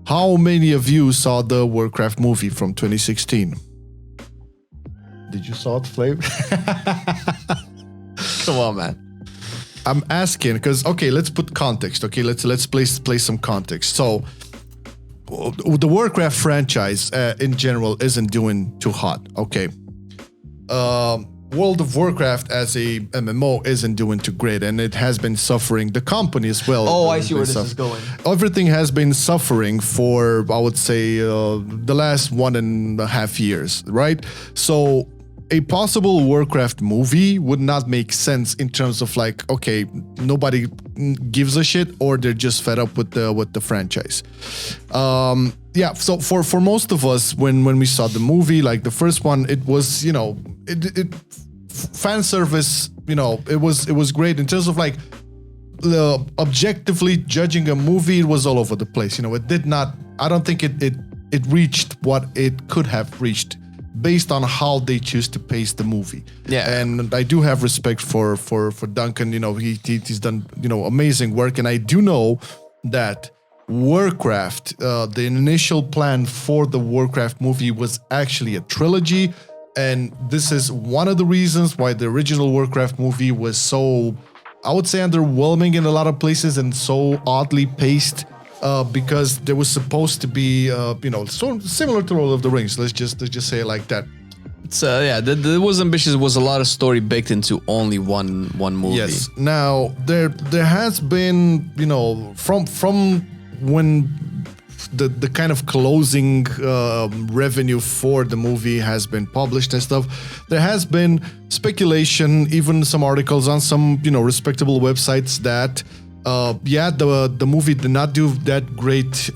How many of you saw the Warcraft movie from 2016? Did you saw it, Flame? Come on, man. I'm asking because let's put context. Okay, let's place some context. So, the Warcraft franchise in general isn't doing too hot. Okay, World of Warcraft as a MMO isn't doing too great, and it has been suffering. The company as well. Oh, I see where this is going. Everything has been suffering for, I would say, the last 1.5 years, right? So a possible Warcraft movie would not make sense in terms of like, okay, nobody gives a shit, or they're just fed up with the franchise. Yeah, so for most of us, when we saw the movie, like the first one, it was, it fan service, it was great in terms of like objectively judging a movie. It was all over the place. It did not. I don't think it reached what it could have reached based on how they choose to pace the movie. Yeah, and I do have respect for Duncan. He's done amazing work, and I do know that Warcraft, the initial plan for the Warcraft movie was actually a trilogy. And this is one of the reasons why the original Warcraft movie was so, I would say, underwhelming in a lot of places and so oddly paced, because there was supposed to be, so similar to Lord of the Rings. Let's just say it like that. It's it was ambitious. It was a lot of story baked into only one movie. Yes. Now there has been, from when the kind of closing revenue for the movie has been published and stuff, there has been speculation, even some articles on some respectable websites that the movie did not do that great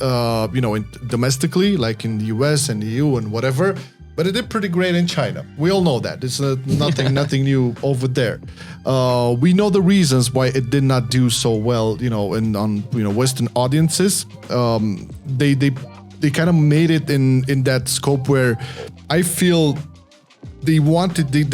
domestically, like in the US and EU and whatever, but it did pretty great in China. We all know that. It's nothing new over there. We know the reasons why it did not do so well, on Western audiences. They kind of made it in that scope where I feel they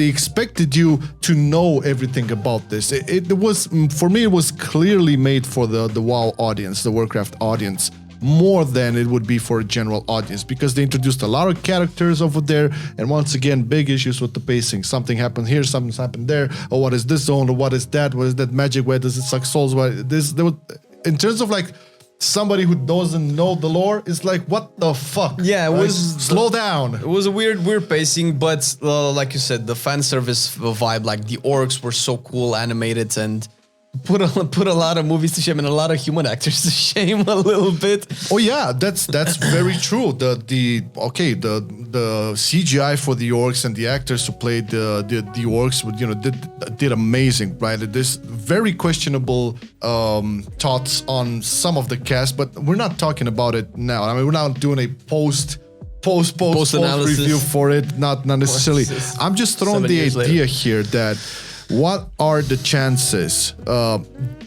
expected you to know everything about this. It was, for me, it was clearly made for the WoW audience, the Warcraft audience, more than it would be for a general audience, because they introduced a lot of characters over there, and once again, big issues with the pacing. Something happened here, something's happened there. Oh, what is this zone? Or what is that? What is that magic? Where does it suck souls? In terms of like somebody who doesn't know the lore, is like, what the fuck? Yeah, it was slow down. It was a weird pacing, but like you said, the fan service vibe, like the orcs were so cool, animated, and put a lot of movies to shame and a lot of human actors to shame a little bit. Oh yeah, that's very true. The CGI for the orcs and the actors who played the orcs did amazing, right? There's very questionable thoughts on some of the cast, but we're not talking about it now. I mean, we're not doing a post review for it, not necessarily. I'm just throwing the idea here that what are the chances,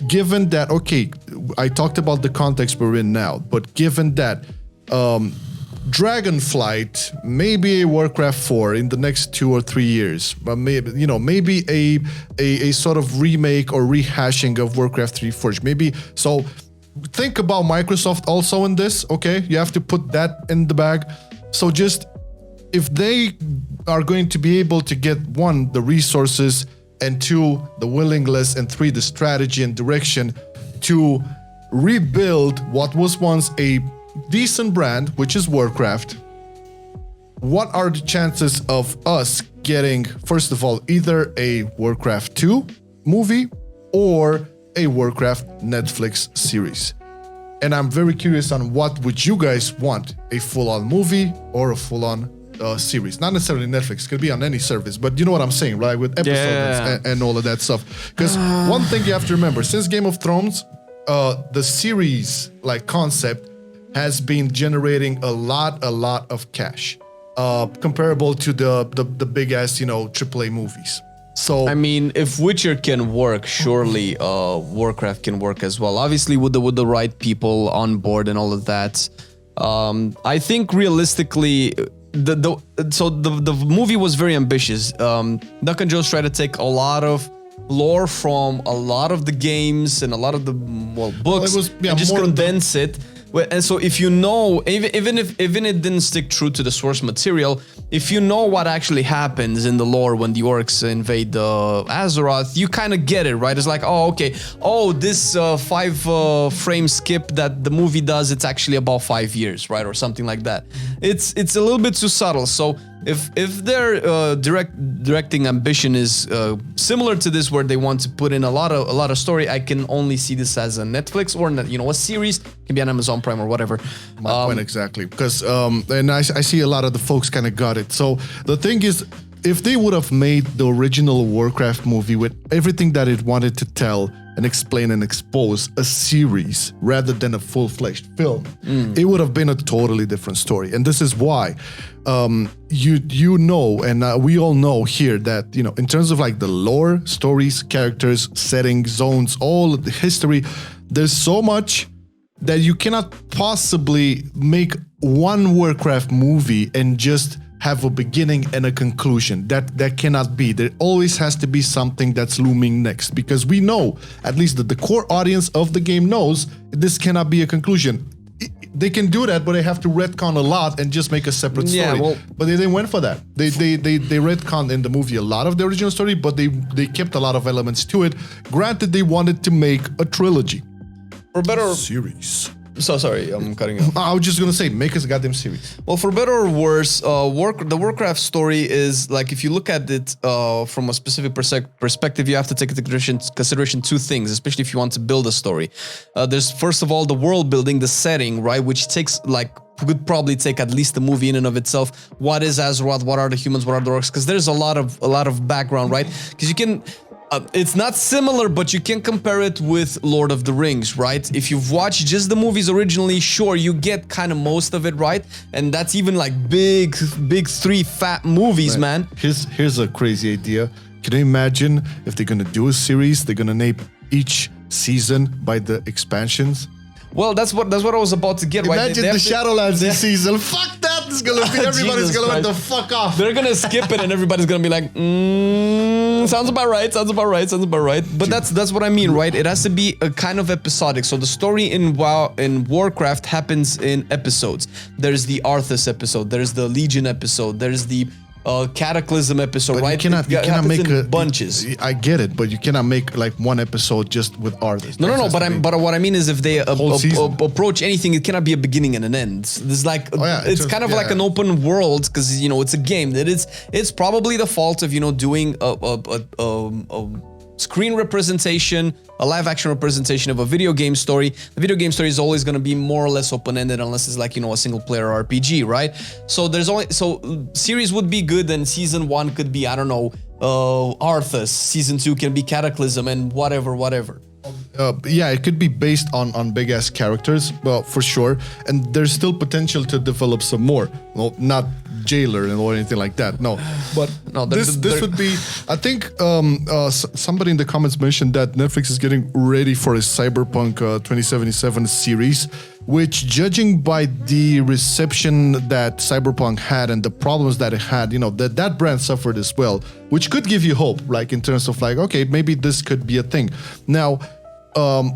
given that, I talked about the context we're in now, but given that Dragonflight, maybe a Warcraft 4 in the next 2 or 3 years, but maybe a sort of remake or rehashing of Warcraft 3 Forge, maybe. So think about Microsoft also in this, okay? You have to put that in the bag. So just, if they are going to be able to get, 1, the resources, and 2, the willingness, and 3, the strategy and direction to rebuild what was once a decent brand, which is Warcraft, what are the chances of us getting, first of all, either a Warcraft 2 movie or a Warcraft Netflix series? And I'm very curious on what would you guys want, a full-on movie or a full-on series? Not necessarily Netflix, could be on any service, but you know what I'm saying, right? With episodes and all of that stuff. Because one thing you have to remember, since Game of Thrones, the series like concept has been generating a lot of cash, comparable to the big ass AAA movies. So I mean, if Witcher can work, surely Warcraft can work as well. Obviously, with the right people on board and all of that. I think realistically, the movie was very ambitious. Duncan Jones tried to take a lot of lore from a lot of the games and a lot of the books, and just condense it And so if you know, even it didn't stick true to the source material, if you know what actually happens in the lore when the orcs invade Azeroth, you kind of get it, right? It's like, oh, okay, oh, this 5 frame skip that the movie does, it's actually about 5 years, right, or something like that. It's a little bit too subtle. So if their directing ambition is similar to this, where they want to put in a lot of story, I can only see this as a Netflix or a series. It can be on Amazon Prime or whatever. My point exactly, because and I see a lot of the folks kind of got it. So the thing is, if they would have made the original Warcraft movie with everything that it wanted to tell and explain and expose, a series rather than a full-fledged film, it would have been a totally different story. And this is why you know, and we all know here that, in terms of like the lore, stories, characters, settings, zones, all of the history, there's so much that you cannot possibly make one Warcraft movie and just have a beginning and a conclusion. That cannot be. There always has to be something that's looming next, because we know, at least the core audience of the game knows, this cannot be a conclusion. They can do that, but they have to retcon a lot and just make a separate story. But they didn't went for that. They retconned in the movie a lot of the original story, but they kept a lot of elements to it. Granted, they wanted to make a trilogy. For better series. So sorry, I'm cutting you off. I was just gonna say, make us a goddamn series. Well, for better or worse, the Warcraft story is like, if you look at it from a specific perspective, you have to take into consideration 2 things, especially if you want to build a story. There's first of all the world building, the setting, right, which takes could probably take at least a movie in and of itself. What is Azeroth? What are the humans? What are the orcs? Because there's a lot of background, right? Because you can. It's not similar, but you can compare it with Lord of the Rings, right? If you've watched just the movies originally, sure, you get kind of most of it, right? And that's even like big 3 fat movies, man. Here's a crazy idea. Can you imagine if they're gonna do a series, they're gonna name each season by the expansions? Well, that's what I was about to get. Imagine right? the Shadowlands this season. Fuck that! It's gonna be everybody's gonna let the fuck off. They're gonna skip it, and everybody's gonna be like, sounds about right. But that's what I mean, right? It has to be a kind of episodic. So the story in Warcraft happens in episodes. There's the Arthas episode. There's the Legion episode. There's the Cataclysm episode, but right? You cannot make bunches. I get it, but you cannot make like one episode just with Arthas. No. But what I mean is, if they approach anything, it cannot be a beginning and an end. There's like it's kind of like an open world, because it's a game. It's probably the fault of doing a screen representation, a live action representation of a video game story. The video game story is always going to be more or less open-ended, unless it's like, a single player RPG, right? So series would be good, and season 1 could be, I don't know, Arthas, season 2 can be Cataclysm, and whatever. Yeah, it could be based on big ass characters, well, for sure. And there's still potential to develop some more. Well, not Jailer or anything like that. No, but no, this would be. I think somebody in the comments mentioned that Netflix is getting ready for a Cyberpunk 2077 series, which, judging by the reception that Cyberpunk had and the problems that it had, that brand suffered as well, which could give you hope, like in terms of like, okay, maybe this could be a thing. Now,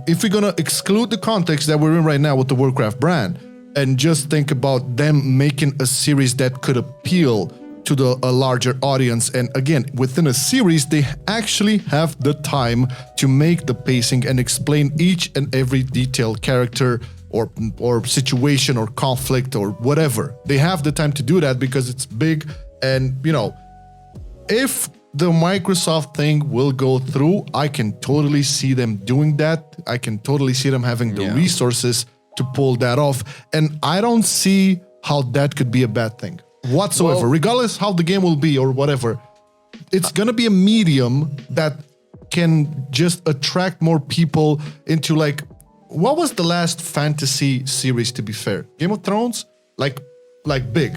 if we're gonna exclude the context that we're in right now with the Warcraft brand, and just think about them making a series that could appeal to a larger audience, and again, within a series, they actually have the time to make the pacing and explain each and every detailed character or situation or conflict or whatever. They have the time to do that because it's big, and if the Microsoft thing will go through, I can totally see them doing that. I can totally see them having the resources to pull that off. And I don't see how that could be a bad thing whatsoever, regardless how the game will be or whatever. It's going to be a medium that can just attract more people into, like, what was the last fantasy series, to be fair? Game of Thrones? Like big.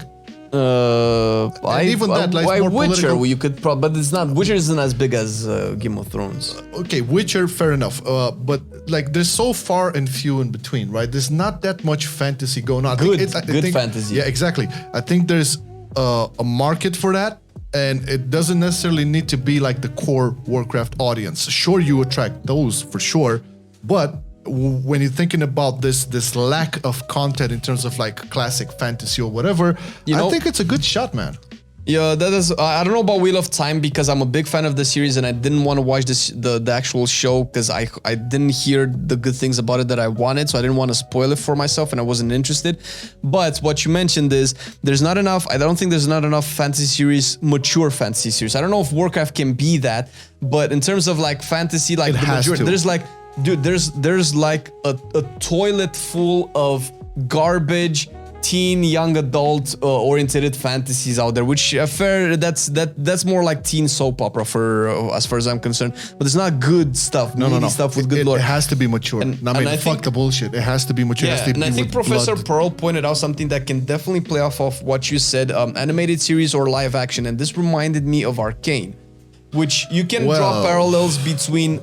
Even that, like, more Witcher, political. You could but it's not. Witcher isn't as big as Game of Thrones. Okay, Witcher, fair enough. But like, there's so far and few in between, right? There's not that much fantasy going on. Good fantasy. Yeah, exactly. I think there's a market for that, and it doesn't necessarily need to be like the core Warcraft audience. Sure, you attract those for sure, but when you're thinking about this lack of content in terms of like classic fantasy or whatever, I think it's a good shot, man. Yeah, that is. I don't know about Wheel of Time because I'm a big fan of the series and I didn't want to watch the actual show because I didn't hear the good things about it that I wanted, so I didn't want to spoil it for myself and I wasn't interested. But what you mentioned is there's not enough. I don't think there's not enough fantasy series, mature fantasy series. I don't know if Warcraft can be that, but in terms of like fantasy, like it has to. there's like, dude, there's like a toilet full of garbage. Teen, young adult oriented fantasies out there, which that's more like teen soap opera for as far as I'm concerned. But it's not good stuff. No. Stuff with good lore. It has to be mature. Fuck the bullshit. It has to be mature. Yeah, and I think Professor Pearl pointed out something that can definitely play off of what you said, animated series or live action, and this reminded me of Arcane. Which you can draw parallels between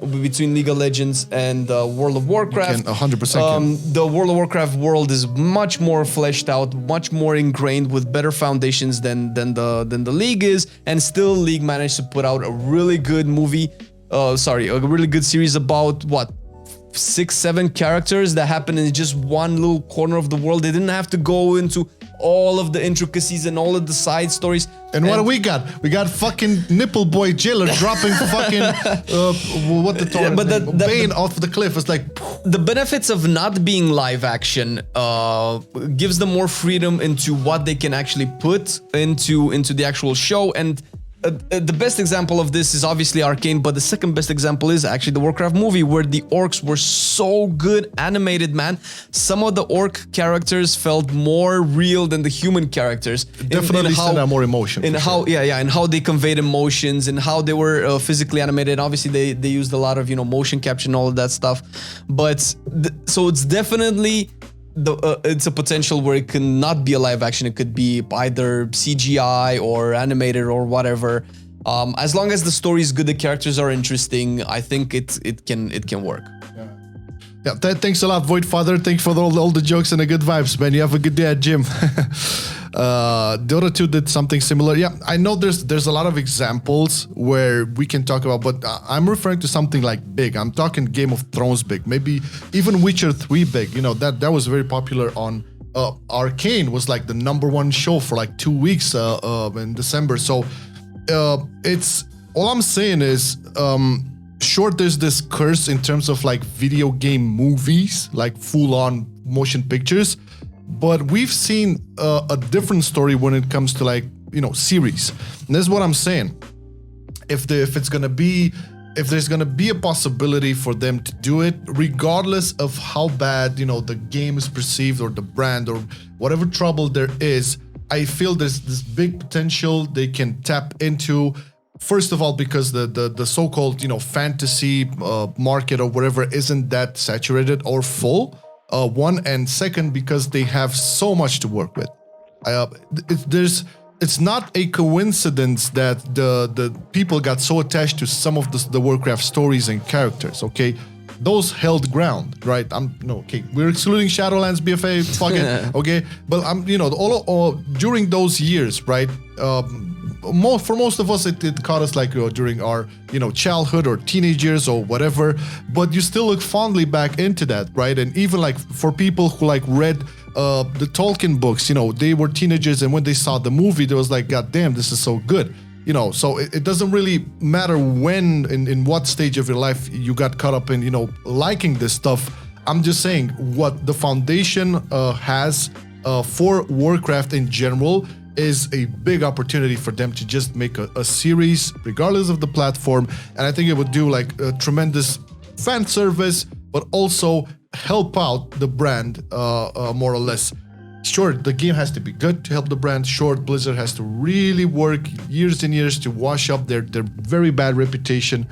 League of Legends and World of Warcraft. 100%. The World of Warcraft world is much more fleshed out, much more ingrained with better foundations than the League is, and still League managed to put out a really good movie. A really good series about what? 6-7 characters that happen in just one little corner of the world. They didn't have to go into all of the intricacies and all of the side stories. And what do we got? We got fucking Nipple Boy Jailer dropping fucking Bane off the cliff. It's like the benefits of not being live action gives them more freedom into what they can actually put into the actual show. And the best example of this is obviously Arcane, but the second best example is actually the Warcraft movie, where the orcs were so good animated, man. Some of the orc characters felt more real than the human characters. Definitely sent out more emotion. And how they conveyed emotions and how they were physically animated. Obviously, they used a lot of motion capture and all of that stuff. But so it's definitely. It's a potential where it can not be a live action. It could be either CGI or animated or whatever. As long as the story is good, the characters are interesting, I think it can work. Yeah, thanks a lot, Void Father. Thanks for all the jokes and the good vibes, man. You have a good day at gym. The other two did something similar. Yeah, I know there's a lot of examples where we can talk about, but I'm referring to something like big. I'm talking Game of Thrones big, maybe even Witcher 3 big. That was very popular on Arcane was like the #1 show for like 2 weeks in December. So it's all I'm saying is sure, there's this curse in terms of like video game movies, like full-on motion pictures, but we've seen a different story when it comes to like series. And this is what I'm saying. If there's gonna be a possibility for them to do it, regardless of how bad the game is perceived or the brand or whatever trouble there is, I feel there's this big potential they can tap into. First of all, because the so-called fantasy market or whatever isn't that saturated or full. One, and second, because they have so much to work with. It's not a coincidence that the people got so attached to some of the Warcraft stories and characters. Okay, those held ground, right? We're excluding Shadowlands, BFA, fuck it, okay. But all during those years, right? For most of us, it caught us like during our childhood or teenage years or whatever. But you still look fondly back into that, right? And even like for people who like read the Tolkien books, they were teenagers, and when they saw the movie, they was like, God damn, this is so good. So it doesn't really matter when, in what stage of your life you got caught up in, liking this stuff. I'm just saying what the foundation has for Warcraft in general is a big opportunity for them to just make a series, regardless of the platform. And I think it would do like a tremendous fan service, but also help out the brand more or less. Sure, the game has to be good to help the brand. Sure, Blizzard has to really work years and years to wash up their very bad reputation.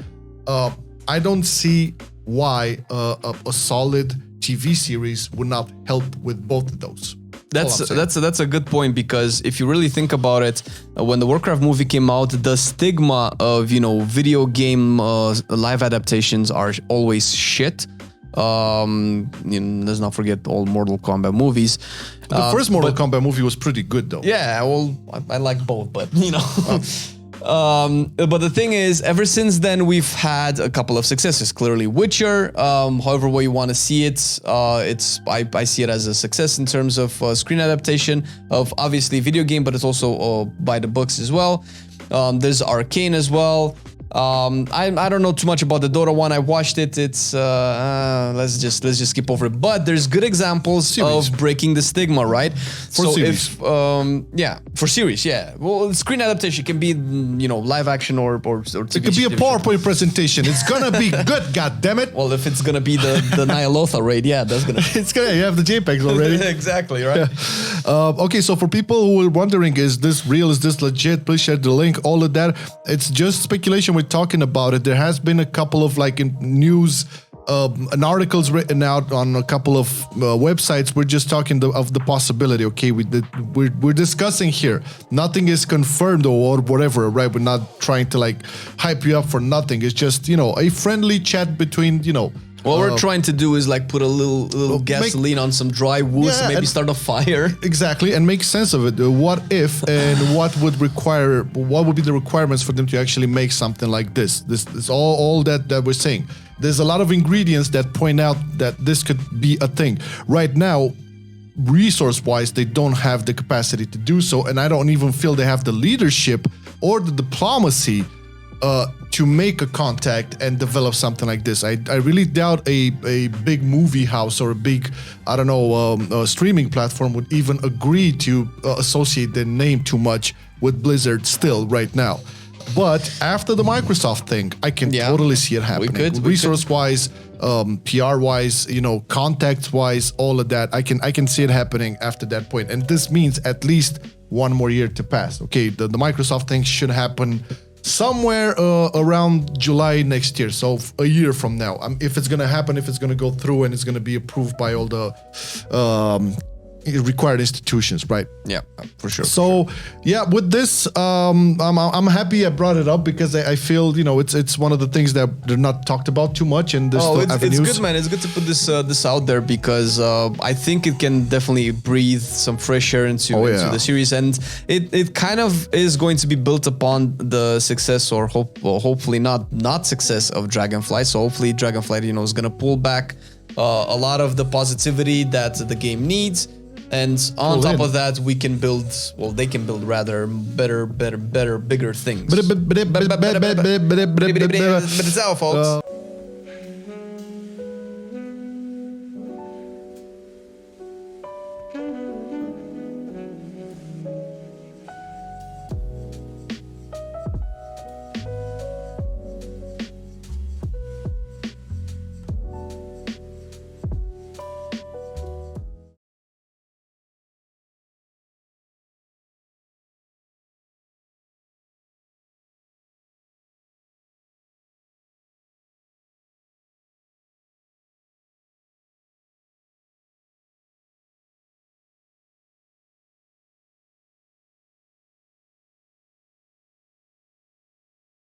I don't see why a solid TV series would not help with both of those. That's a good point, because if you really think about it, when the Warcraft movie came out, the stigma of video game live adaptations are always shit. Let's not forget all Mortal Kombat movies. The first Mortal Kombat movie was pretty good though. Yeah, well, I like both, but But the thing is, ever since then, we've had a couple of successes. Clearly, Witcher, however way you want to see it, I see it as a success in terms of screen adaptation of obviously video game, but it's also by the books as well. There's Arcane as well. I don't know too much about the Dota one. I watched it. It's let's just skip over it. But there's good examples of breaking the stigma, right? For series. For series, yeah. Well, screen adaptation can be live action or TV. It could be a PowerPoint presentation. It's gonna be good. God damn it! Well, if it's gonna be the Nyalotha raid, yeah, that's gonna. It's gonna. You have the JPEGs already. Exactly right. Yeah. Okay, so for people who are wondering, is this real? Is this legit? Please share the link. All of that. It's just speculation. We're talking about it. There has been a couple of news and articles written out on a couple of websites. We're just talking of the possibility. Okay, we're discussing here. Nothing is confirmed or whatever, right? We're not trying to hype you up for nothing. It's just a friendly chat between What we're trying to do is put a little gasoline on some dry wood, and maybe start a fire. Exactly, and make sense of it. What if and what would be the requirements for them to actually make something like this? This is all that we're saying. There's a lot of ingredients that point out that this could be a thing. Right now, resource-wise, they don't have the capacity to do so, and I don't even feel they have the leadership or the diplomacy to make a contact and develop something like this. I really doubt a big movie house or a big, streaming platform would even agree to associate their name too much with Blizzard still right now. But after the Microsoft thing, I can totally see it happening. Resource-wise, PR-wise, contact-wise, all of that. I can see it happening after that point. And this means at least one more year to pass. Okay, the Microsoft thing should happen somewhere around July next year, so a year from now. If it's gonna happen, if it's gonna go through and it's gonna be approved by all the required institutions, right? Yeah, for sure. So yeah, with this, I'm happy I brought it up because I feel it's one of the things that they're not talked about too much in this avenues. It's good, man. It's good to put this out there because I think it can definitely breathe some fresh air into the series, and it kind of is going to be built upon the success or hopefully not success of Dragonflight. So hopefully Dragonflight is going to pull back a lot of the positivity that the game needs. And on top of that, we can build, they can build rather better, bigger things. But it's our folks.